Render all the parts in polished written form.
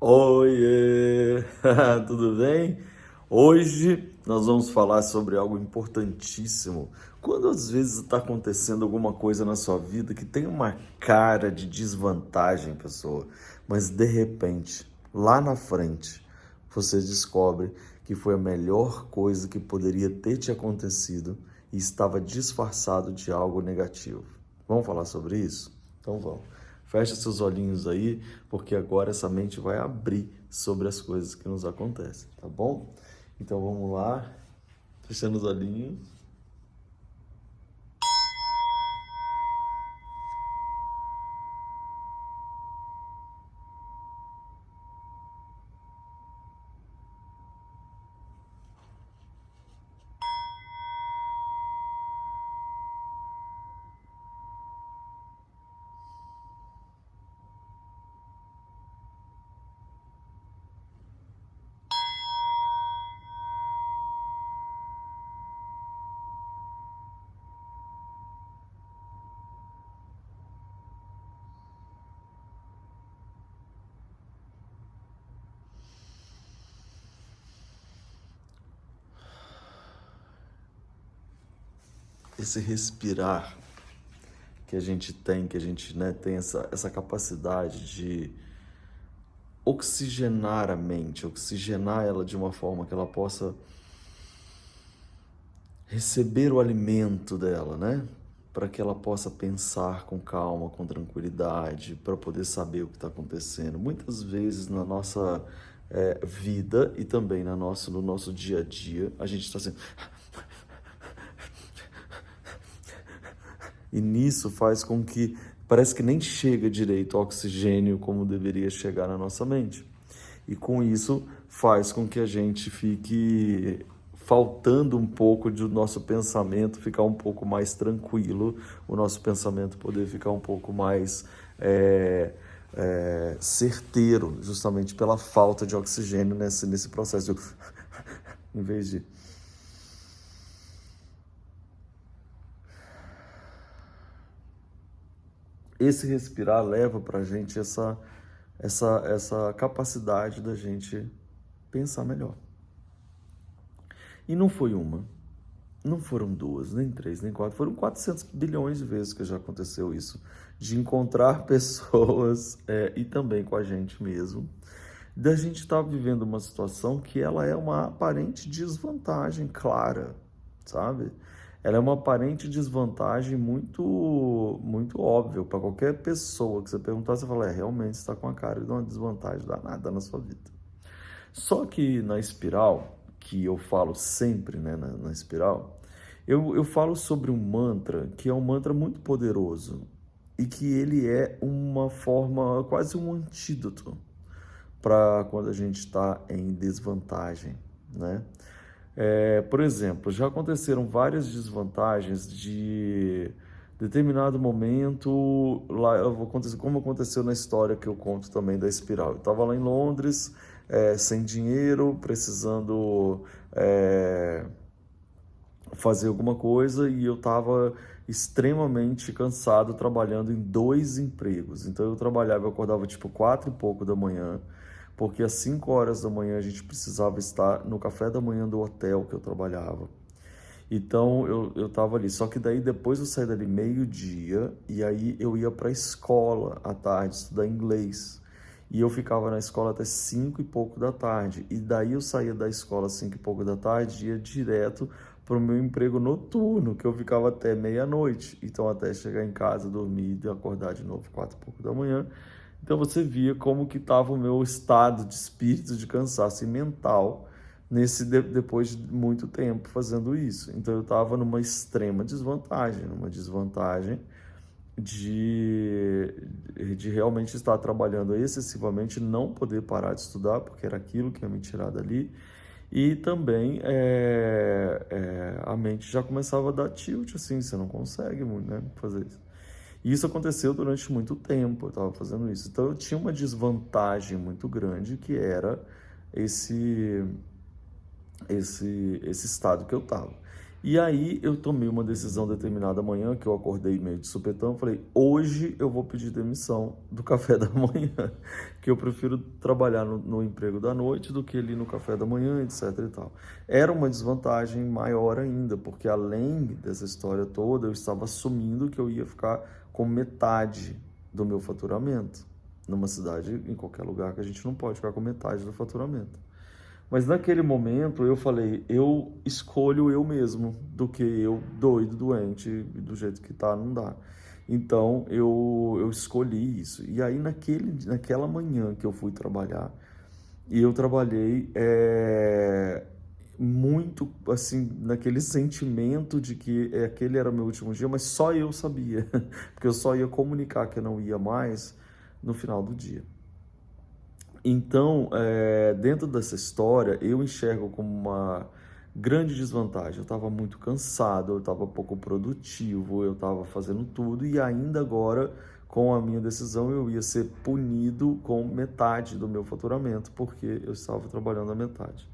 Oiê, tudo bem? Hoje nós vamos falar sobre algo importantíssimo. Quando às vezes está acontecendo alguma coisa na sua vida que tem uma cara de desvantagem, pessoa, mas de repente, lá na frente, você descobre que foi a melhor coisa que poderia ter te acontecido e estava disfarçado de algo negativo. Vamos falar sobre isso? Então vamos. Fecha seus olhinhos aí, porque agora essa mente vai abrir sobre as coisas que nos acontecem, tá bom? Então vamos lá, fechando os olhinhos. Esse respirar que a gente tem, tem essa capacidade de oxigenar a mente, oxigenar ela de uma forma que ela possa receber o alimento dela, né? Para que ela possa pensar com calma, com tranquilidade, para poder saber o que está acontecendo. Muitas vezes na nossa vida e também no nosso dia a dia, a gente está assim. E nisso faz com que parece que nem chega direito o oxigênio como deveria chegar na nossa mente. E com isso faz com que a gente fique faltando um pouco do nosso pensamento ficar um pouco mais tranquilo, o nosso pensamento poder ficar um pouco mais certeiro, justamente pela falta de oxigênio nesse processo de em vez de esse respirar leva para a gente essa capacidade da gente pensar melhor. E não foi uma, não foram duas, nem três, nem quatro, foram 400 bilhões de vezes que já aconteceu isso, de encontrar pessoas e também com a gente mesmo, da gente estar vivendo uma situação que ela é uma aparente desvantagem clara, sabe? Ela é uma aparente desvantagem muito óbvia para qualquer pessoa que você perguntar, você fala, realmente está com a cara de uma desvantagem danada na sua vida. Só que na espiral, que eu falo sempre, né, na espiral, eu falo sobre um mantra que é um mantra muito poderoso e que ele é uma forma, quase um antídoto para quando a gente está em desvantagem, né? Por exemplo, já aconteceram várias desvantagens de determinado momento, lá eu vou acontecer, como aconteceu na história que eu conto também da espiral. Eu estava lá em Londres, sem dinheiro, precisando fazer alguma coisa e eu estava extremamente cansado trabalhando em dois empregos. Então eu acordava tipo 4 e pouco da manhã, porque às 5 horas da manhã a gente precisava estar no café da manhã do hotel que eu trabalhava. Então eu tava ali, só que daí depois eu saí dali meio-dia e aí eu ia para a escola à tarde estudar inglês. E eu ficava na escola até 5 e pouco da tarde. E daí eu saía da escola às 5 e pouco da tarde e ia direto para o meu emprego noturno, que eu ficava até meia-noite. Então até chegar em casa, dormir e acordar de novo 4 e pouco da manhã. Então você via como que estava o meu estado de espírito, de cansaço e mental depois de muito tempo fazendo isso. Então eu estava numa extrema desvantagem, numa desvantagem de, de realmente estar trabalhando excessivamente, não poder parar de estudar, porque era aquilo que ia me tirar dali. E também a mente já começava a dar tilt, assim, você não consegue muito, né, fazer isso. E isso aconteceu durante muito tempo, eu estava fazendo isso. Então eu tinha uma desvantagem muito grande, que era esse estado que eu estava. E aí eu tomei uma decisão determinada manhã, que eu acordei meio de supetão, falei, hoje eu vou pedir demissão do café da manhã, que eu prefiro trabalhar no emprego da noite do que ali no café da manhã, etc e tal. Era uma desvantagem maior ainda, porque além dessa história toda, eu estava assumindo que eu ia ficar com metade do meu faturamento. Numa cidade, em qualquer lugar, que a gente não pode ficar com metade do faturamento. Mas naquele momento eu falei, eu escolho eu mesmo, do que eu doido, doente, do jeito que tá, não dá. Então eu escolhi isso. E aí naquela manhã que eu fui trabalhar, e eu trabalhei muito assim, naquele sentimento de que aquele era meu último dia, mas só eu sabia, porque eu só ia comunicar que eu não ia mais no final do dia. Então, dentro dessa história, eu enxergo como uma grande desvantagem. Eu estava muito cansado, eu estava pouco produtivo, eu estava fazendo tudo e ainda agora, com a minha decisão, eu ia ser punido com metade do meu faturamento, porque eu estava trabalhando a metade.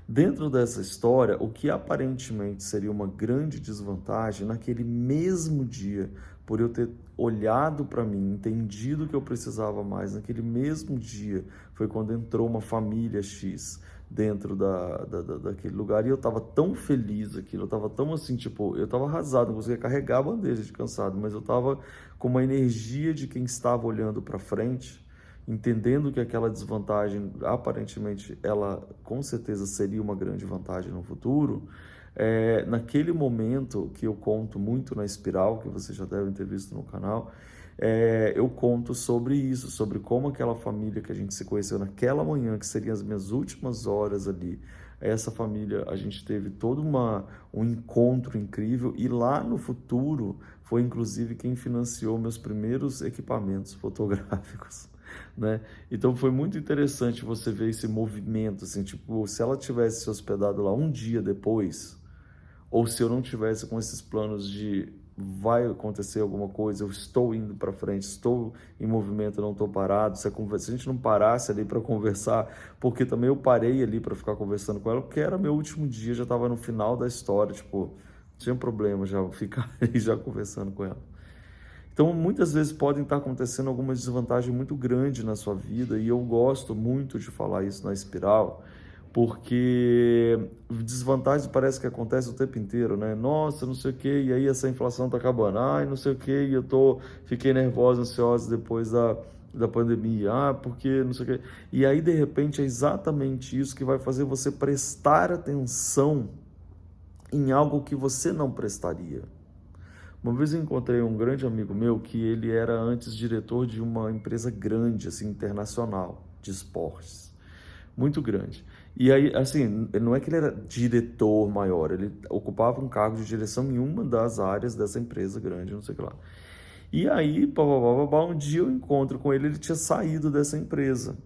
Dentro dessa história, o que aparentemente seria uma grande desvantagem, naquele mesmo dia, por eu ter olhado para mim, entendido que eu precisava mais, naquele mesmo dia, foi quando entrou uma família X dentro daquele lugar e eu estava tão feliz aquilo, eu estava tão assim, tipo, eu estava arrasado, não conseguia carregar a bandeja de cansado, mas eu estava com uma energia de quem estava olhando para frente, entendendo que aquela desvantagem, aparentemente, ela com certeza seria uma grande vantagem no futuro, naquele momento que eu conto muito na Espiral, que vocês já devem ter visto no canal, eu conto sobre isso, sobre como aquela família que a gente se conheceu naquela manhã, que seriam as minhas últimas horas ali, essa família, a gente teve todo um encontro incrível e lá no futuro foi inclusive quem financiou meus primeiros equipamentos fotográficos. Né? Então foi muito interessante você ver esse movimento, assim, tipo, se ela tivesse se hospedado lá um dia depois, ou se eu não tivesse com esses planos de vai acontecer alguma coisa, eu estou indo para frente, estou em movimento, não estou parado, se a gente não parasse ali para conversar, porque também eu parei ali para ficar conversando com ela, porque era meu último dia, já estava no final da história, tipo, tinha problema já ficar ali já conversando com ela. Então, muitas vezes podem estar acontecendo alguma desvantagem muito grande na sua vida, e eu gosto muito de falar isso na Espiral, porque desvantagem parece que acontece o tempo inteiro, né? Nossa, não sei o quê, e aí essa inflação tá acabando. Ai, não sei o quê, e fiquei nervosa, ansiosa depois da pandemia. Ah, porque não sei o quê. E aí, de repente, é exatamente isso que vai fazer você prestar atenção em algo que você não prestaria. Uma vez eu encontrei um grande amigo meu que ele era antes diretor de uma empresa grande, assim, internacional, de esportes, muito grande. E aí, assim, não é que ele era diretor maior, ele ocupava um cargo de direção em uma das áreas dessa empresa grande, não sei o que lá. E aí, um dia eu encontro com ele, ele tinha saído dessa empresa.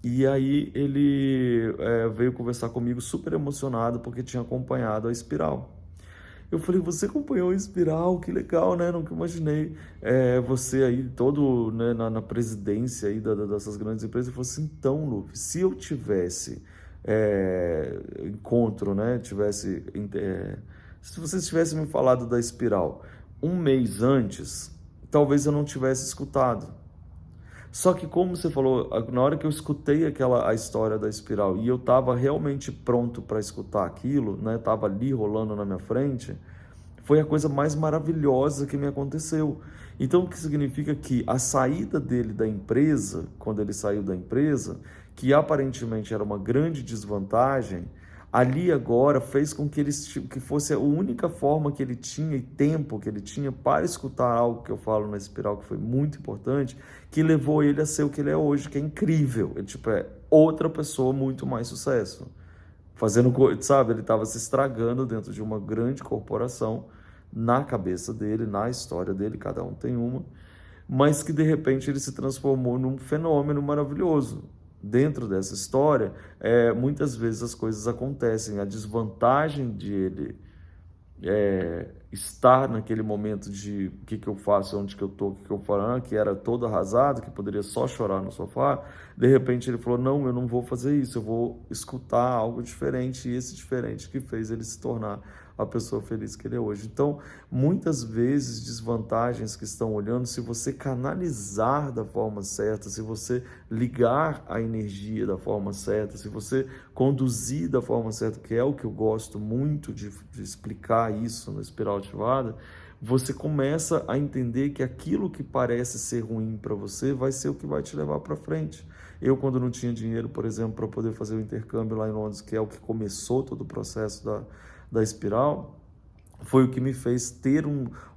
E aí ele veio conversar comigo super emocionado porque tinha acompanhado a Espiral. Eu falei, você acompanhou a Espiral, que legal, né? Nunca imaginei você aí todo, né, na presidência aí dessas grandes empresas. Eu falei assim, então, Luffy, se eu tivesse encontro, né? Se vocês tivessem me falado da Espiral um mês antes, talvez eu não tivesse escutado. Só que como você falou, na hora que eu escutei a história da Espiral e eu estava realmente pronto para escutar aquilo, né? Tava ali rolando na minha frente, foi a coisa mais maravilhosa que me aconteceu. Então, o que significa que a saída dele da empresa, quando ele saiu da empresa, que aparentemente era uma grande desvantagem, ali agora fez com que fosse a única forma que ele tinha e tempo que ele tinha para escutar algo que eu falo na Espiral, que foi muito importante, que levou ele a ser o que ele é hoje, que é incrível. Ele, tipo, é outra pessoa, muito mais sucesso. Sabe, ele estava se estragando dentro de uma grande corporação, na cabeça dele, na história dele, cada um tem uma, mas que de repente ele se transformou num fenômeno maravilhoso. Dentro dessa história, muitas vezes as coisas acontecem, a desvantagem de ele estar naquele momento de o que eu faço, onde que eu tô, o que eu falo, que era todo arrasado, que poderia só chorar no sofá, de repente ele falou, não, eu não vou fazer isso, eu vou escutar algo diferente, e esse diferente que fez ele se tornar a pessoa feliz que ele é hoje. Então, muitas vezes, desvantagens que estão olhando, se você canalizar da forma certa, se você ligar a energia da forma certa, se você conduzir da forma certa, que é o que eu gosto muito de explicar isso na espiral ativada, você começa a entender que aquilo que parece ser ruim para você vai ser o que vai te levar para frente. Eu, quando não tinha dinheiro, por exemplo, para poder fazer o intercâmbio lá em Londres, que é o que começou todo o processo da espiral, foi o que me fez ter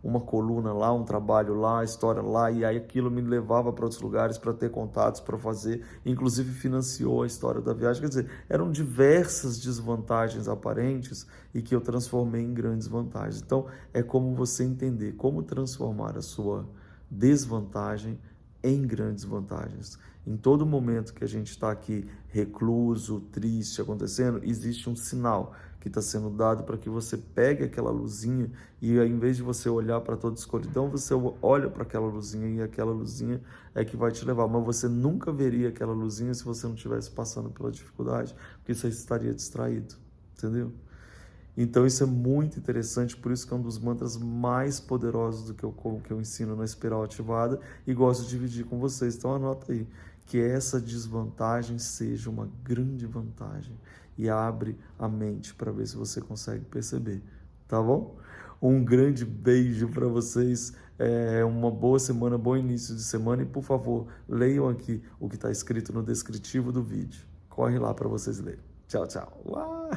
uma coluna lá, um trabalho lá, história lá, e aí aquilo me levava para outros lugares para ter contatos, para fazer, inclusive financiou a história da viagem. Quer dizer, eram diversas desvantagens aparentes e que eu transformei em grandes vantagens. Então, é como você entender como transformar a sua desvantagem em grandes vantagens. Em todo momento que a gente está aqui recluso, triste, acontecendo, existe um sinal que está sendo dado para que você pegue aquela luzinha e, ao invés de você olhar para toda a escuridão, você olha para aquela luzinha e aquela luzinha é que vai te levar. Mas você nunca veria aquela luzinha se você não estivesse passando pela dificuldade, porque você estaria distraído, entendeu? Então isso é muito interessante, por isso que é um dos mantras mais poderosos do que eu ensino na espiral ativada e gosto de dividir com vocês. Então anota aí, que essa desvantagem seja uma grande vantagem e abre a mente para ver se você consegue perceber, tá bom? Um grande beijo para vocês, uma boa semana, bom início de semana e por favor, leiam aqui o que está escrito no descritivo do vídeo. Corre lá para vocês lerem. Tchau, tchau. Uau!